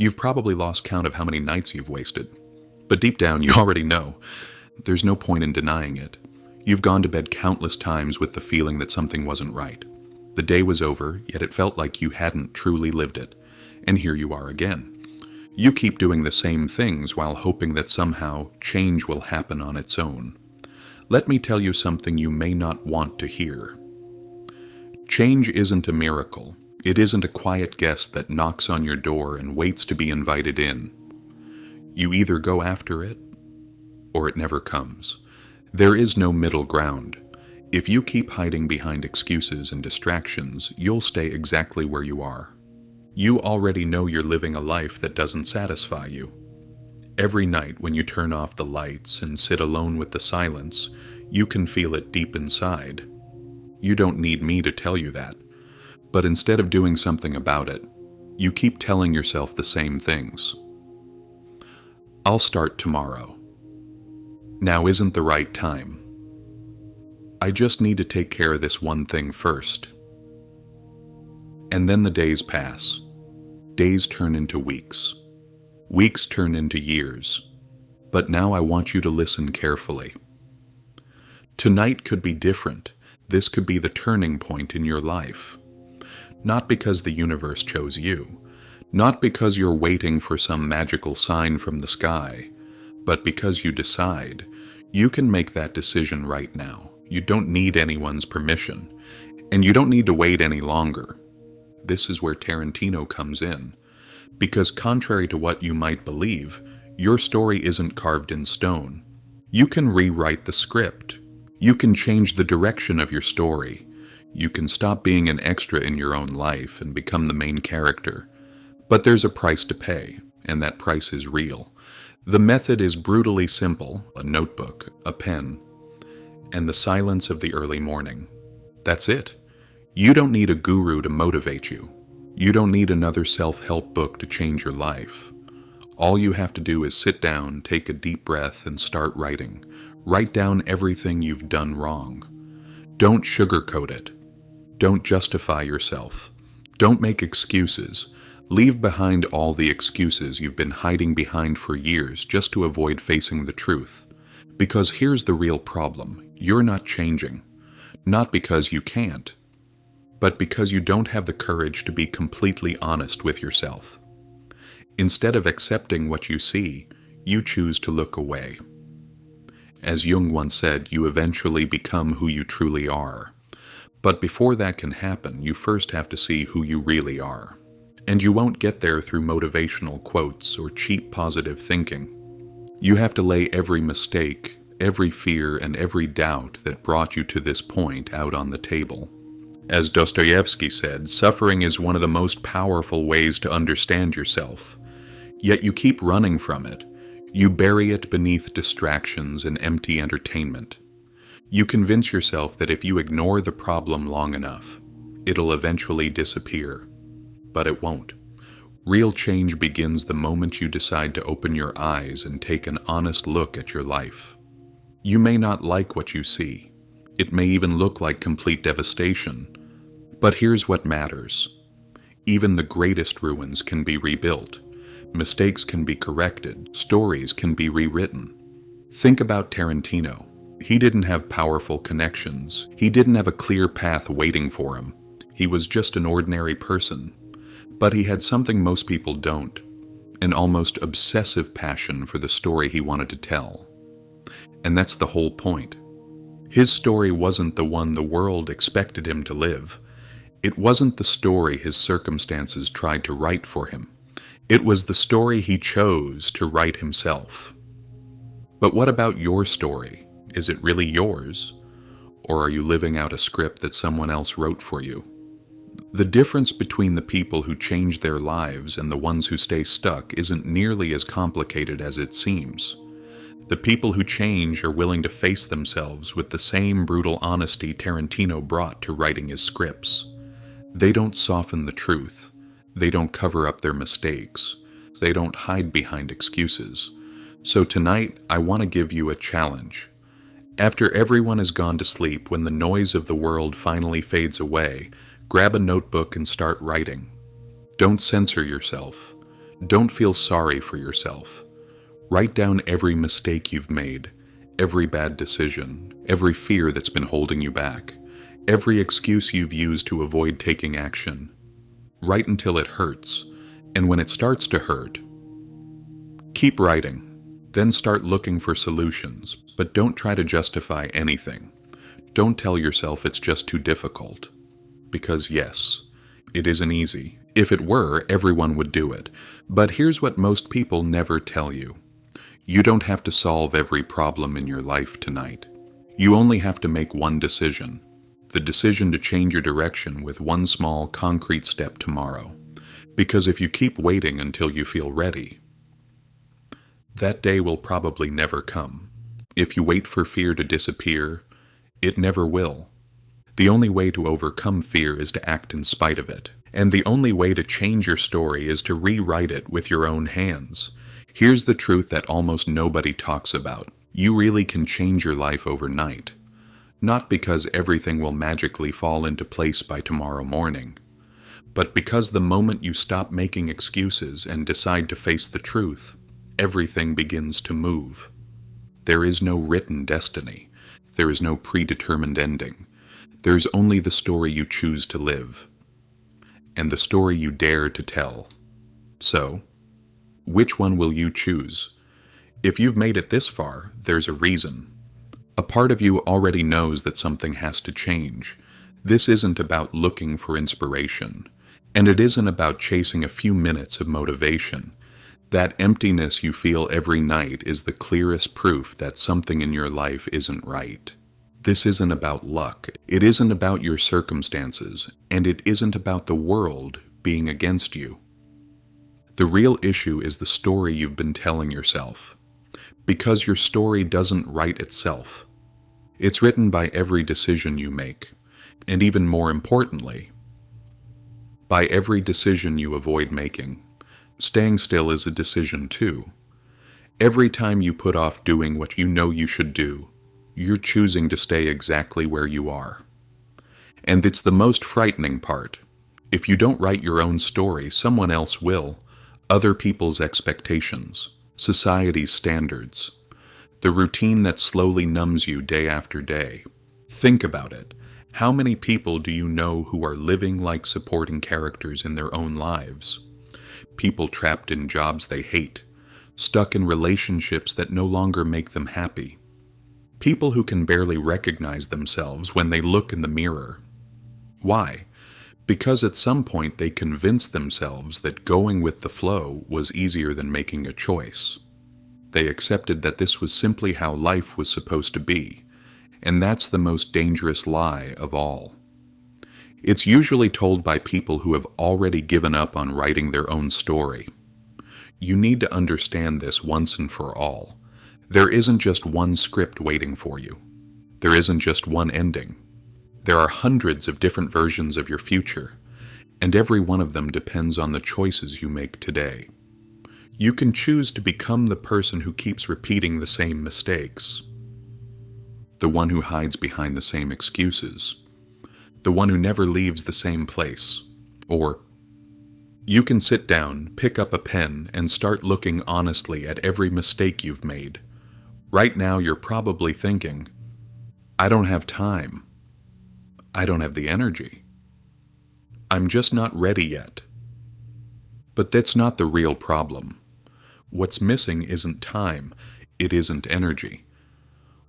You've probably lost count of how many nights you've wasted. But deep down, you already know. There's no point in denying it. You've gone to bed countless times with the feeling that something wasn't right. The day was over, yet it felt like you hadn't truly lived it. And here you are again. You keep doing the same things while hoping that somehow change will happen on its own. Let me tell you something you may not want to hear. Change isn't a miracle. It isn't a quiet guest that knocks on your door and waits to be invited in. You either go after it, or it never comes. There is no middle ground. If you keep hiding behind excuses and distractions, you'll stay exactly where you are. You already know you're living a life that doesn't satisfy you. Every night when you turn off the lights and sit alone with the silence, you can feel it deep inside. You don't need me to tell you that. But instead of doing something about it, you keep telling yourself the same things. I'll start tomorrow. Now isn't the right time. I just need to take care of this one thing first. And then the days pass. Days turn into weeks. Weeks turn into years. But now I want you to listen carefully. Tonight could be different. This could be the turning point in your life. Not because the universe chose you, not because you're waiting for some magical sign from the sky, but because you decide. You can make that decision right now. You don't need anyone's permission, and you don't need to wait any longer. This is where Tarantino comes in, because contrary to what you might believe, your story isn't carved in stone. You can rewrite the script. You can change the direction of your story. You can stop being an extra in your own life and become the main character. But there's a price to pay, and that price is real. The method is brutally simple: a notebook, a pen, and the silence of the early morning. That's it. You don't need a guru to motivate you. You don't need another self-help book to change your life. All you have to do is sit down, take a deep breath, and start writing. Write down everything you've done wrong. Don't sugarcoat it. Don't justify yourself. Don't make excuses. Leave behind all the excuses you've been hiding behind for years just to avoid facing the truth. Because here's the real problem. You're not changing. Not because you can't, but because you don't have the courage to be completely honest with yourself. Instead of accepting what you see, you choose to look away. As Jung once said, you eventually become who you truly are. But before that can happen, you first have to see who you really are. And you won't get there through motivational quotes or cheap positive thinking. You have to lay every mistake, every fear, and every doubt that brought you to this point out on the table. As Dostoevsky said, suffering is one of the most powerful ways to understand yourself. Yet you keep running from it. You bury it beneath distractions and empty entertainment. You convince yourself that if you ignore the problem long enough, it'll eventually disappear. But it won't. Real change begins the moment you decide to open your eyes and take an honest look at your life. You may not like what you see. It may even look like complete devastation. But here's what matters. Even the greatest ruins can be rebuilt. Mistakes can be corrected. Stories can be rewritten. Think about Tarantino. He didn't have powerful connections. He didn't have a clear path waiting for him. He was just an ordinary person. But he had something most people don't, an almost obsessive passion for the story he wanted to tell. And that's the whole point. His story wasn't the one the world expected him to live. It wasn't the story his circumstances tried to write for him. It was the story he chose to write himself. But what about your story? Is it really yours? Or are you living out a script that someone else wrote for you? The difference between the people who change their lives and the ones who stay stuck isn't nearly as complicated as it seems. The people who change are willing to face themselves with the same brutal honesty Tarantino brought to writing his scripts. They don't soften the truth. They don't cover up their mistakes. They don't hide behind excuses. So tonight, I want to give you a challenge. After everyone has gone to sleep, when the noise of the world finally fades away, grab a notebook and start writing. Don't censor yourself. Don't feel sorry for yourself. Write down every mistake you've made, every bad decision, every fear that's been holding you back, every excuse you've used to avoid taking action. Write until it hurts, and when it starts to hurt, keep writing. Then start looking for solutions, but don't try to justify anything. Don't tell yourself it's just too difficult. Because yes, it isn't easy. If it were, everyone would do it. But here's what most people never tell you. You don't have to solve every problem in your life tonight. You only have to make one decision. The decision to change your direction with one small, concrete step tomorrow. Because if you keep waiting until you feel ready, that day will probably never come. If you wait for fear to disappear, it never will. The only way to overcome fear is to act in spite of it. And the only way to change your story is to rewrite it with your own hands. Here's the truth that almost nobody talks about. You really can change your life overnight. Not because everything will magically fall into place by tomorrow morning, but because the moment you stop making excuses and decide to face the truth, everything begins to move. There is no written destiny. There is no predetermined ending. There's only the story you choose to live, and the story you dare to tell. So, which one will you choose? If you've made it this far, there's a reason. A part of you already knows that something has to change. This isn't about looking for inspiration, and it isn't about chasing a few minutes of motivation. That emptiness you feel every night is the clearest proof that something in your life isn't right. This isn't about luck, it isn't about your circumstances, and it isn't about the world being against you. The real issue is the story you've been telling yourself. Because your story doesn't write itself. It's written by every decision you make, and even more importantly, by every decision you avoid making. Staying still is a decision too. Every time you put off doing what you know you should do, you're choosing to stay exactly where you are. And it's the most frightening part. If you don't write your own story, someone else will. Other people's expectations, society's standards, the routine that slowly numbs you day after day. Think about it. How many people do you know who are living like supporting characters in their own lives? People trapped in jobs they hate, stuck in relationships that no longer make them happy. People who can barely recognize themselves when they look in the mirror. Why? Because at some point they convinced themselves that going with the flow was easier than making a choice. They accepted that this was simply how life was supposed to be, and that's the most dangerous lie of all. It's usually told by people who have already given up on writing their own story. You need to understand this once and for all. There isn't just one script waiting for you. There isn't just one ending. There are hundreds of different versions of your future, and every one of them depends on the choices you make today. You can choose to become the person who keeps repeating the same mistakes, the one who hides behind the same excuses, the one who never leaves the same place. Or you can sit down, pick up a pen, and start looking honestly at every mistake you've made. Right now you're probably thinking, I don't have time. I don't have the energy. I'm just not ready yet. But that's not the real problem. What's missing isn't time, it isn't energy.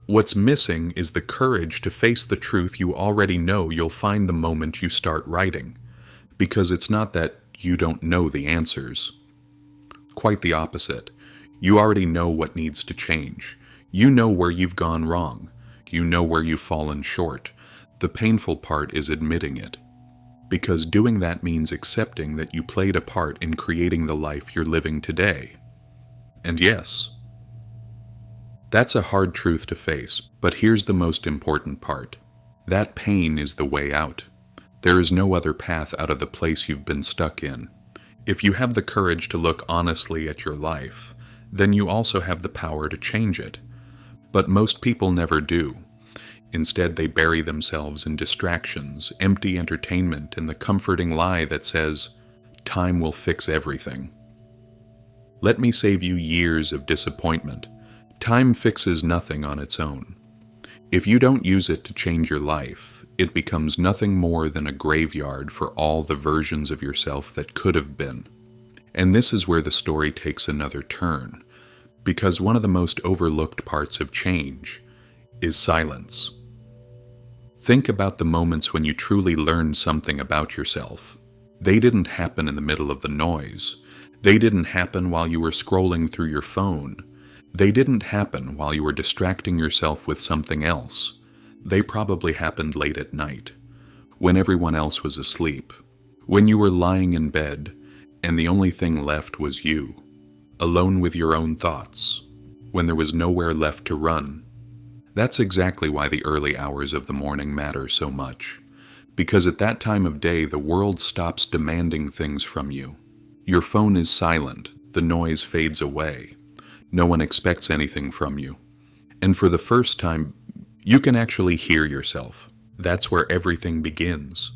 What's missing is the courage to face the truth you already know you'll find the moment you start writing. Because it's not that you don't know the answers. Quite the opposite. You already know what needs to change. You know where you've gone wrong. You know where you've fallen short. The painful part is admitting it. Because doing that means accepting that you played a part in creating the life you're living today. And yes, that's a hard truth to face, but here's the most important part. That pain is the way out. There is no other path out of the place you've been stuck in. If you have the courage to look honestly at your life, then you also have the power to change it. But most people never do. Instead, they bury themselves in distractions, empty entertainment, and the comforting lie that says, time will fix everything. Let me save you years of disappointment. Time fixes nothing on its own. If you don't use it to change your life, it becomes nothing more than a graveyard for all the versions of yourself that could have been. And this is where the story takes another turn, because one of the most overlooked parts of change is silence. Think about the moments when you truly learned something about yourself. They didn't happen in the middle of the noise. They didn't happen while you were scrolling through your phone. They didn't happen while you were distracting yourself with something else. They probably happened late at night, when everyone else was asleep, when you were lying in bed, and the only thing left was you, alone with your own thoughts, when there was nowhere left to run. That's exactly why the early hours of the morning matter so much, because at that time of day the world stops demanding things from you. Your phone is silent, the noise fades away, no one expects anything from you, and for the first time, you can actually hear yourself. That's where everything begins.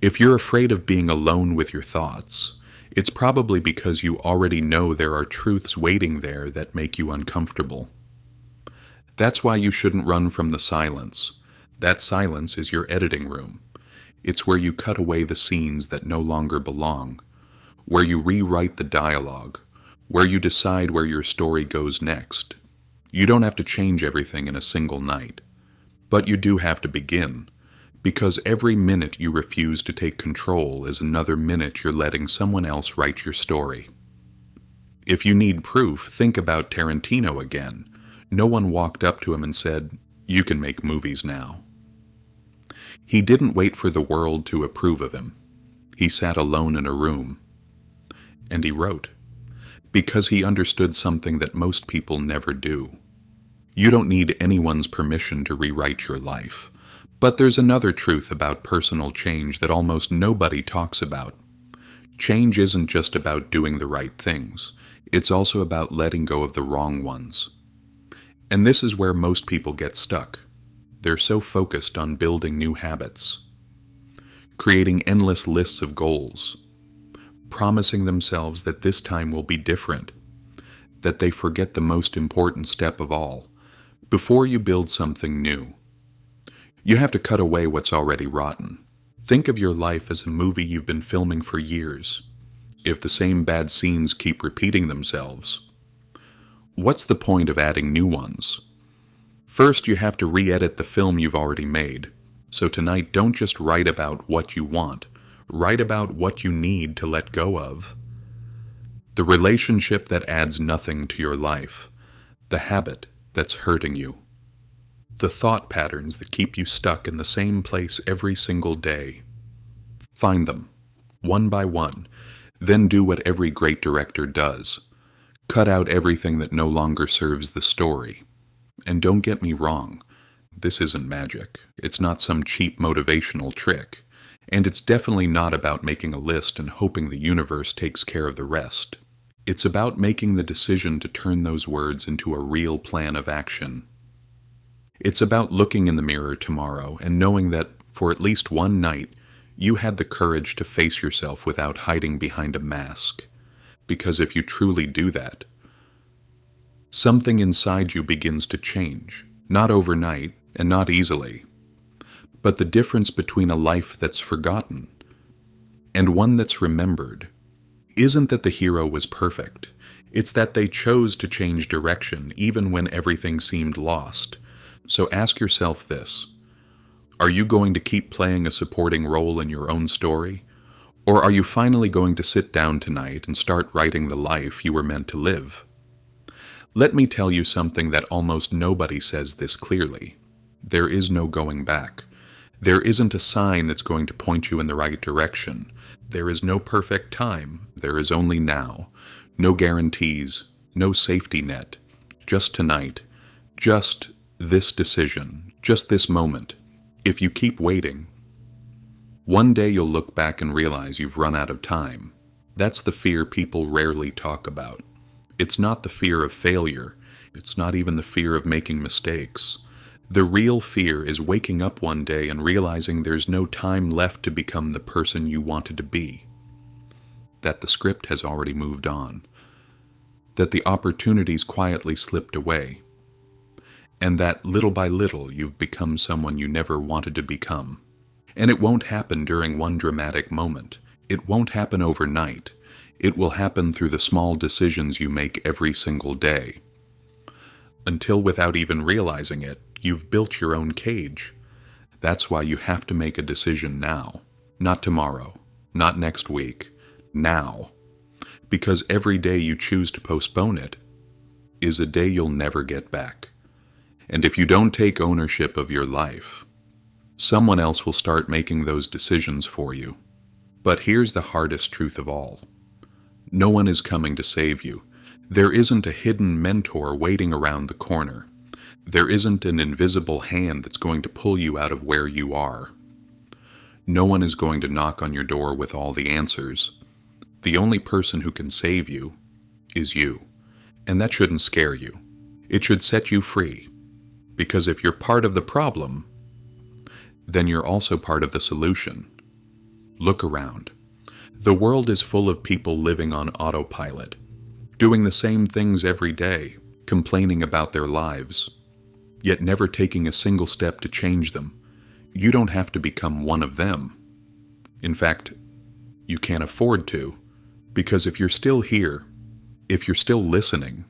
If you're afraid of being alone with your thoughts, it's probably because you already know there are truths waiting there that make you uncomfortable. That's why you shouldn't run from the silence. That silence is your editing room. It's where you cut away the scenes that no longer belong, where you rewrite the dialogue, where you decide where your story goes next. You don't have to change everything in a single night, but you do have to begin, because every minute you refuse to take control is another minute you're letting someone else write your story. If you need proof, think about Tarantino again. No one walked up to him and said, "You can make movies now." He didn't wait for the world to approve of him. He sat alone in a room, and he wrote, because he understood something that most people never do. You don't need anyone's permission to rewrite your life. But there's another truth about personal change that almost nobody talks about. Change isn't just about doing the right things. It's also about letting go of the wrong ones. And this is where most people get stuck. They're so focused on building new habits, creating endless lists of goals, promising themselves that this time will be different, that they forget the most important step of all. Before you build something new, you have to cut away what's already rotten. Think of your life as a movie you've been filming for years. If the same bad scenes keep repeating themselves, what's the point of adding new ones? First, you have to re-edit the film you've already made. So tonight, don't just write about what you want. Write about what you need to let go of. The relationship that adds nothing to your life. The habit that's hurting you. The thought patterns that keep you stuck in the same place every single day. Find them, one by one. Then do what every great director does. Cut out everything that no longer serves the story. And don't get me wrong, this isn't magic. It's not some cheap motivational trick. And it's definitely not about making a list and hoping the universe takes care of the rest. It's about making the decision to turn those words into a real plan of action. It's about looking in the mirror tomorrow and knowing that, for at least one night, you had the courage to face yourself without hiding behind a mask. Because if you truly do that, something inside you begins to change. Not overnight, and not easily. But the difference between a life that's forgotten and one that's remembered isn't that the hero was perfect. It's that they chose to change direction even when everything seemed lost. So ask yourself this: are you going to keep playing a supporting role in your own story? Or are you finally going to sit down tonight and start writing the life you were meant to live? Let me tell you something that almost nobody says this clearly. There is no going back. There isn't a sign that's going to point you in the right direction. There is no perfect time. There is only now. No guarantees, no safety net. Just tonight. Just this decision. Just this moment. If you keep waiting, one day you'll look back and realize you've run out of time. That's the fear people rarely talk about. It's not the fear of failure. It's not even the fear of making mistakes. The real fear is waking up one day and realizing there's no time left to become the person you wanted to be. That the script has already moved on. that the opportunities quietly slipped away, and that little by little you've become someone you never wanted to become. And it won't happen during one dramatic moment. It won't happen overnight. It will happen through the small decisions you make every single day. Until, without even realizing it, you've built your own cage. That's why you have to make a decision now. Not tomorrow. Not next week. Now. Because every day you choose to postpone it is a day you'll never get back. And if you don't take ownership of your life, someone else will start making those decisions for you. But here's the hardest truth of all. No one is coming to save you. There isn't a hidden mentor waiting around the corner. There isn't an invisible hand that's going to pull you out of where you are. No one is going to knock on your door with all the answers. The only person who can save you is you. And that shouldn't scare you. It should set you free. Because if you're part of the problem, then you're also part of the solution. Look around. The world is full of people living on autopilot, doing the same things every day, complaining about their lives, yet never taking a single step to change them. You don't have to become one of them. In fact, you can't afford to, because if you're still here, if you're still listening,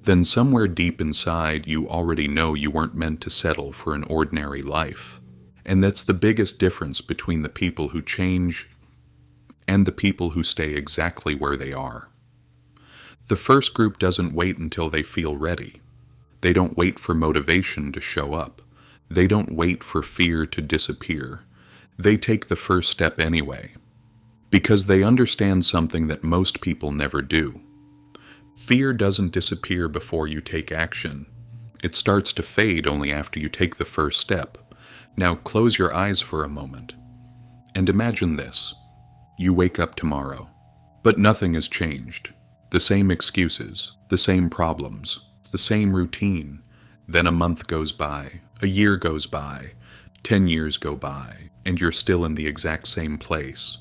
then somewhere deep inside you already know you weren't meant to settle for an ordinary life. And that's the biggest difference between the people who change and the people who stay exactly where they are. The first group doesn't wait until they feel ready. They don't wait for motivation to show up. They don't wait for fear to disappear. They take the first step anyway, because they understand something that most people never do. Fear doesn't disappear before you take action. It starts to fade only after you take the first step. Now close your eyes for a moment and imagine this. You wake up tomorrow, but nothing has changed. The same excuses, the same problems, the same routine. Then a month goes by, a year goes by, 10 years go by, and you're still in the exact same place.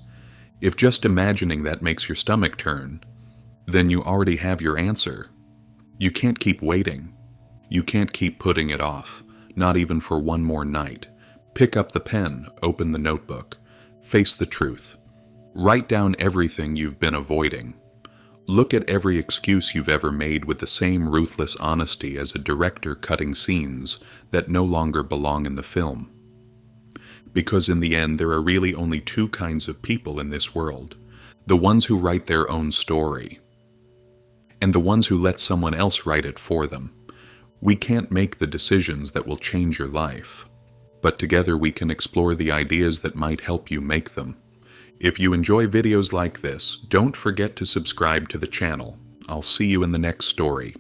If just imagining that makes your stomach turn, then you already have your answer. You can't keep waiting. You can't keep putting it off, not even for one more night. Pick up the pen, open the notebook, face the truth. Write down everything you've been avoiding. Look at every excuse you've ever made with the same ruthless honesty as a director cutting scenes that no longer belong in the film. Because in the end, there are really only two kinds of people in this world. The ones who write their own story, and the ones who let someone else write it for them. We can't make the decisions that will change your life, but together we can explore the ideas that might help you make them. If you enjoy videos like this, don't forget to subscribe to the channel. I'll see you in the next story.